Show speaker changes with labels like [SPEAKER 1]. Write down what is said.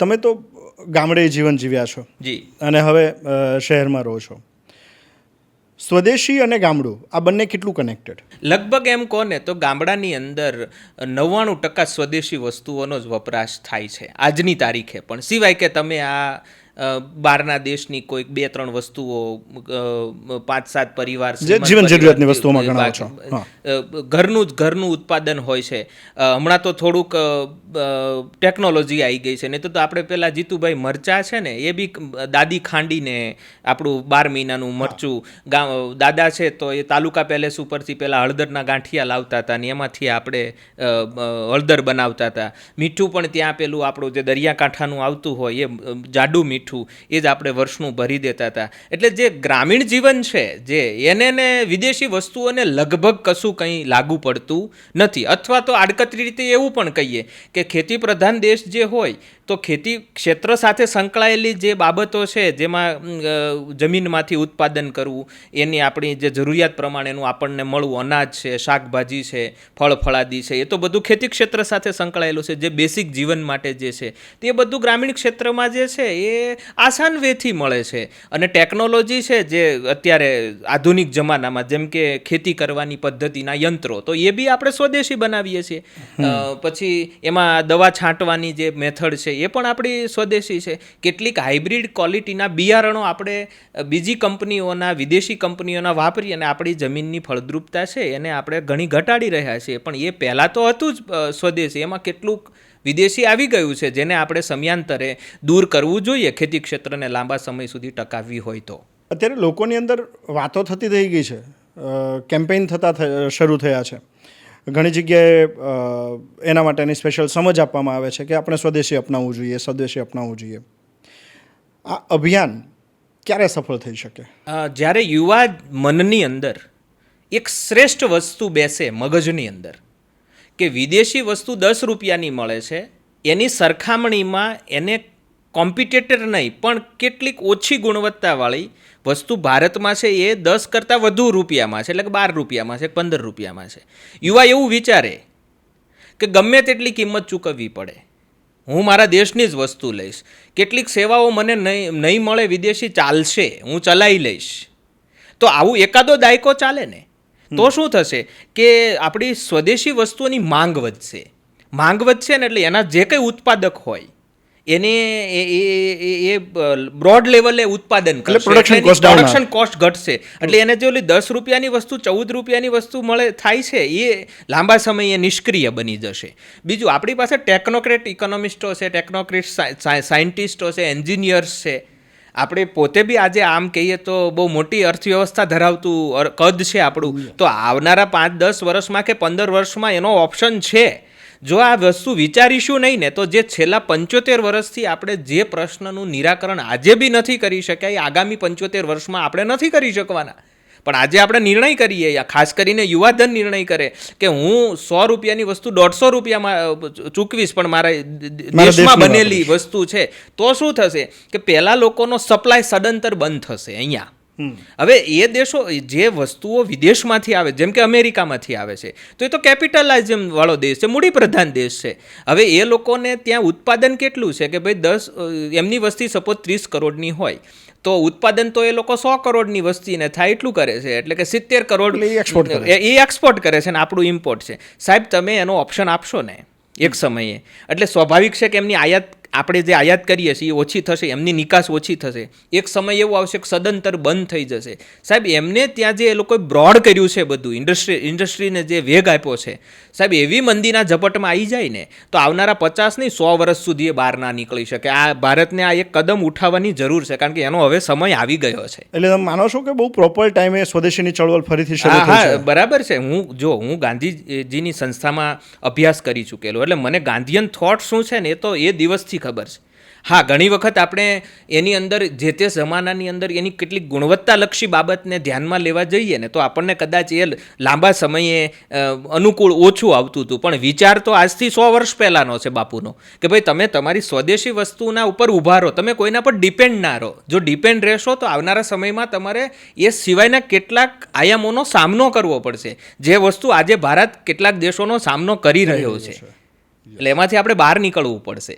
[SPEAKER 1] તમે તો ગામડે જીવન જીવ્યા છો
[SPEAKER 2] જી
[SPEAKER 1] અને હવે શહેરમાં રહો છો. સ્વદેશી અને ગામડું આ બંને કેટલું કનેક્ટેડ?
[SPEAKER 2] લગભગ એમ કહો ને તો ગામડાની અંદર 99% સ્વદેશી વસ્તુઓનો જ વપરાશ થાય છે આજની તારીખે પણ, સિવાય કે તમે બહારના દેશની કોઈક 2-3 વસ્તુઓ 5-7 પરિવાર
[SPEAKER 1] જે જીવન જરૂરિયાતની વસ્તુઓમાં ગણાવો છો.
[SPEAKER 2] ઘરનું ઉત્પાદન હોય છે. હમણાં તો થોડુંક ટેકનોલોજી આવી ગઈ છે, નહીં તો આપણે પેલા જીતુભાઈ મરચા છે ને એ બી દાદી ખાંડીને આપણું 12 મહિનાનું મરચું દાદા છે તો એ તાલુકા પેલેસ ઉપરથી પેલા હળદરના ગાંઠિયા લાવતા હતા ને એમાંથી આપણે હળદર બનાવતા હતા. મીઠું પણ ત્યાં પેલું આપણું જે દરિયાકાંઠાનું આવતું હોય એ જાડું મીઠું એ જ આપણે વર્ષનું ભરી દેતા હતા. એટલે જે ગ્રામીણ જીવન છે જે એને વિદેશી વસ્તુઓને લગભગ કશું કંઈ લાગુ પડતું નથી. અથવા તો આડકતરી રીતે એવું પણ કહીએ કે ખેતી પ્રધાન દેશ જે હોય તો ખેતી ક્ષેત્ર સાથે સંકળાયેલી જે બાબતો છે જેમાં જમીનમાંથી ઉત્પાદન કરવું, એની આપણી જે જરૂરિયાત પ્રમાણેનું આપણને મળવું, અનાજ છે, શાકભાજી છે, ફળ ફળાદી છે, એ તો બધું ખેતી ક્ષેત્ર સાથે સંકળાયેલું છે. જે બેસિક જીવન માટે જે છે તે બધું ગ્રામીણ ક્ષેત્રમાં જે છે એ આસાન વેથી મળે છે. અને ટેકનોલોજી છે જે અત્યારે આધુનિક જમાનામાં જેમ કે ખેતી કરવાની પદ્ધતિના યંત્રો તો એ બી આપણે સ્વદેશી બનાવીએ છીએ. પછી એમાં દવા છાંટવાની જે મેથડ છે એ પણ આપણી સ્વદેશી છે. કેટલીક હાઇબ્રિડ ક્વોલિટીના બિયારણો આપણે બીજી કંપનીઓના, વિદેશી કંપનીઓના વાપરી અને આપણી જમીનની ફળદ્રુપતા છે એને આપણે ઘણી ઘટાડી રહ્યા છીએ. પણ એ પહેલાં તો હતું જ સ્વદેશી, એમાં કેટલુંક વિદેશી આવી ગયું છે જેને આપણે સમયાંતરે દૂર કરવું જોઈએ ખેતી ક્ષેત્રને લાંબા સમય સુધી ટકાવવી હોય તો.
[SPEAKER 1] અત્યારે લોકોની અંદર વાતો થતી થઈ ગઈ છે, કેમ્પેઇન શરૂ થયા છે. ઘણી જગ્યાએ એના માટેની સ્પેશિયલ સમજ આપવામાં આવે છે કે આપણે સ્વદેશી અપનાવવું જોઈએ, સ્વદેશી અપનાવવું જોઈએ. આ અભિયાન ક્યારે સફળ થઈ શકે?
[SPEAKER 2] જ્યારે યુવા મનની અંદર એક શ્રેષ્ઠ વસ્તુ બેસે મગજની અંદર કે વિદેશી વસ્તુ 10 રૂપિયાની મળે છે, એની સરખામણીમાં એને કોમ્પિટેટર નહીં પણ કેટલીક ઓછી ગુણવત્તાવાળી વસ્તુ ભારતમાં છે એ 10 કરતાં વધુ રૂપિયામાં છે, એટલે કે 12 રૂપિયામાં છે, 15 રૂપિયામાં છે. યુવા એવું વિચારે કે ગમે તેટલી કિંમત ચૂકવવી પડે, હું મારા દેશની જ વસ્તુ લઈશ. કેટલીક સેવાઓ મને નહીં મળે વિદેશી, ચાલશે, હું ચલાવી લઈશ. તો આવું એકાદો દાયકો ચાલે ને તો શું થશે કે આપણી સ્વદેશી વસ્તુઓની માંગ વધશે. માંગ વધશે ને એટલે એના જે કંઈ ઉત્પાદક હોય એને એ બ્રોડ લેવલે ઉત્પાદન કરશે, પ્રોડક્શન કોસ્ટ ઘટશે. એટલે એને જે ઓલી 10 રૂપિયાની વસ્તુ 14 રૂપિયાની વસ્તુ થાય છે એ લાંબા સમયે નિષ્ક્રિય બની જશે. બીજું, આપણી પાસે ટેકનોક્રેટ ઇકોનોમિસ્ટો છે, ટેકનોક્રેટ સાયન્ટિસ્ટો છે, એન્જિનિયર્સ છે. આપણે પોતે બી આજે આમ કહીએ તો બહુ મોટી અર્થવ્યવસ્થા ધરાવતું કદ છે આપણું. તો આવનારા 5-10 વર્ષમાં કે 15 વર્ષમાં એનો ઓપ્શન છે. જો આ વસ્તુ વિચારીશું નહીં ને તો જે છેલ્લા 75 વર્ષથી આપણે જે પ્રશ્નનું નિરાકરણ આજે બી નથી કરી શક્યા એ આગામી 75 વર્ષમાં આપણે નથી કરી શકવાના. પણ આજે આપણે નિર્ણય કરીએ, ખાસ કરીને યુવાધન નિર્ણય કરે કે હું 100 રૂપિયાની વસ્તુ 150 રૂપિયામાં ચૂકવીશ પણ મારા દેશમાં બનેલી વસ્તુ છે, તો શું થશે કે પહેલાં લોકોનો સપ્લાય સદંતર બંધ થશે અહીંયા. હવે એ દેશો જે વસ્તુઓ વિદેશમાંથી આવે જેમ કે અમેરિકામાંથી આવે છે તો એ તો કેપિટલાઇઝમ વાળો દેશ છે, મૂડી પ્રધાન દેશ છે. હવે એ લોકોને ત્યાં ઉત્પાદન કેટલું છે કે ભાઈ એમની વસ્તી સપોઝ 30 કરોડની હોય તો ઉત્પાદન તો એ લોકો 100 કરોડની વસ્તીને થાય એટલું કરે છે, એટલે કે 70 કરોડ એ એક્સપોર્ટ કરે છે ને આપણું ઇમ્પોર્ટ છે. સાહેબ તમે એનો ઓપ્શન આપશો ને એક સમયે એટલે સ્વાભાવિક છે કે એમની આયાત આપણે જે આયાત કરીએ છીએ એ ઓછી થશે, એમની નિકાસ ઓછી થશે. એક સમય એવો આવશે કે સદંતર બંધ થઈ જશે. સાહેબ એમને ત્યાં જે એ લોકોએ બ્રોડ કર્યું છે બધું ઇન્ડસ્ટ્રીને જે વેગ આપ્યો છે, સાહેબ એવી મંદીના ઝપટમાં આવી જાય ને તો આવનારા 50 નહીં 100 વર્ષ સુધી એ બહાર ના નીકળી શકે. આ ભારતને આ એક કદમ ઉઠાવવાની જરૂર છે કારણ કે એનો હવે સમય આવી ગયો છે.
[SPEAKER 1] એટલે તમે માનો છો કે બહુ પ્રોપર ટાઈમે સ્વદેશીની ચળવળ ફરીથી શરૂ થઈ છે?
[SPEAKER 2] હા, બરાબર છે. હું ગાંધીજીની સંસ્થામાં અભ્યાસ કરી ચૂકેલો એટલે મને ગાંધીયન થોટ શું છે ને એ તો એ દિવસથી ખબર છે. હા, ઘણી વખત આપણે એની અંદર જે તે જમાનાની અંદર એની કેટલીક ગુણવત્તાલક્ષી બાબતને ધ્યાનમાં લેવા જઈએ ને તો આપણને કદાચ એ લાંબા સમયે અનુકૂળ ઓછું આવતું હતું. પણ વિચાર તો આજથી 100 વર્ષ પહેલાંનો છે બાપુનો કે ભાઈ તમે તમારી સ્વદેશી વસ્તુના ઉપર ઊભા રહો, તમે કોઈના પર ડિપેન્ડ ના રહો. જો ડિપેન્ડ રહેશો તો આવનારા સમયમાં તમારે એ સિવાયના કેટલાક આયામોનો સામનો કરવો પડશે, જે વસ્તુ આજે ભારત કેટલાક દેશોનો સામનો કરી રહ્યો છે. એટલે એમાંથી આપણે બહાર નીકળવું પડશે.